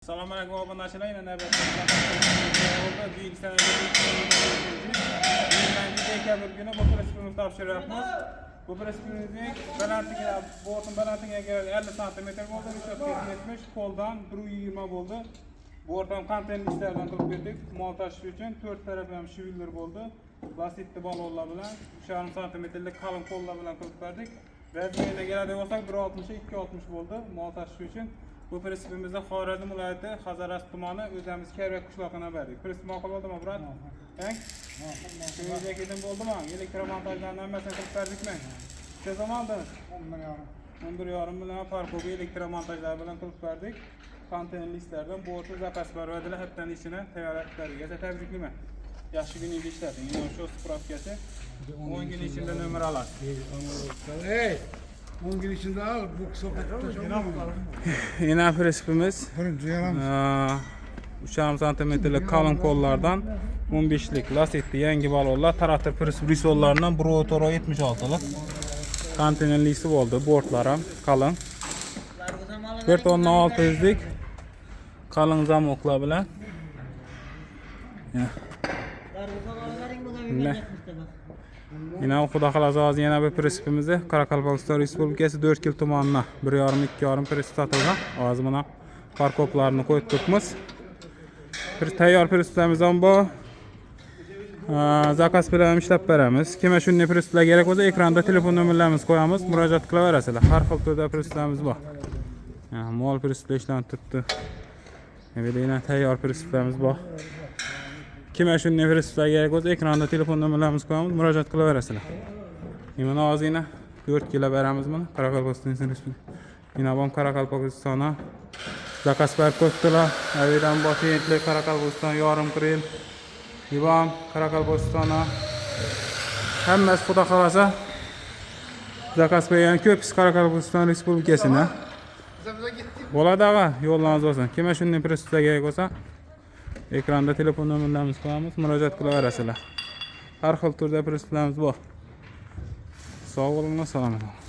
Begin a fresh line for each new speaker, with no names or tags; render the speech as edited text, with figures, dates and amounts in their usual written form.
Assalomu alaykum obunachilar. Yana navbatdagi büyük sanatçı dekabr günü bu prensipimizni topshiryapmiz. Bu prensipimizning balandligi bortning balandligiga 50 cm bo'ldi, yuksak yetmish, qo'ldan 120 bo'ldi. Bortdan konteynerlardan qilib berdik. Mol tashish uchun 4 taraf ham shivillar bo'ldi. Plastikli balonlar bilan 3,5 cmlik qalin qo'llar bilan qilib berdik. Razmeriga keladigan bo'lsak 1,60-2,60 bo'ldi mol tashish uchun. Bu prensipimizda Xorazm viloyati Hazaras tumani o'zimiz Kerak qishlog'iga berdik. Prinsip ma'qul bo'ldimi, brat? Tang? Shunga ketin bo'ldimi? Elektromontajlarni hammasini qilib berdikmi? Necha zamonda? 11,5 bilan farqli elektromontajlar bilan qilib berdik. Konteynerlardan bortni zapas beradilar, haftaning ichini tayyorlab berdik. Tabriklayman. Yaxshi kuningiz ishlating. Mana shu spravkasi 10 kun ichida nomer olasiz.
Hey! 10 gün içinde al, bu sokakta
Yine prensipimiz 3,5 cm'lik kalın kollardan 15'lik lastikli yangi balonlar, traktor prensip risollarından Brotoro 76'lık konteynerlisi oldu. Bortlar ham kalın. 4,600'lik kalın zamoklar bilan. Yine Xudo xolasa hozir yana bir prensipimizni Qoraqalpog'iston Respublikasi 4 kil tumanına 1,5-2,5 prensip sotilgan. Hozir mana parkovlarni qo'yib turibmiz. Bir tayyor prensiplarimiz ham bor. Zakaz bilan ishlab beramiz. Kimga shunday prensiplar kerak bo'lsa, ekranda telefon nomerlarimizni qo'yamiz, murojaat qilaverasizlar. Har xil turda prensiplarimiz bor. Mol prensiplar ishlanib turibdi. Yana tayyor prensiplarimiz bor. Kimga shunday prensiplar kerak bo'lsa, ekranda telefon nomerlarimizni qo'yamiz, murojaat qilaverasizlar. Mana hozir 4 kilo beramiz buni Qoraqalpog'iston Respublikasi. Yana ham Qoraqalpog'iston zakaz berib qo'yibdilar. Avidan botentli Qoraqalpog'iston yarim kril. Yivam Qoraqalpog'iston hammasi xudo xolasa zakaz bergan ko'p Qoraqalpog'iston Respublikasida. Bo'ladi ag'a, yo'llarimiz bo'lsin. Kimga shunday prensiplar kerak bo'lsa, ekranda telefon nomerlarimizni qo'yamiz, murojaat qilaverasizlar. Har xil turda prensiplarimiz bor. Sog' bo'linglar, salomat bo'ling.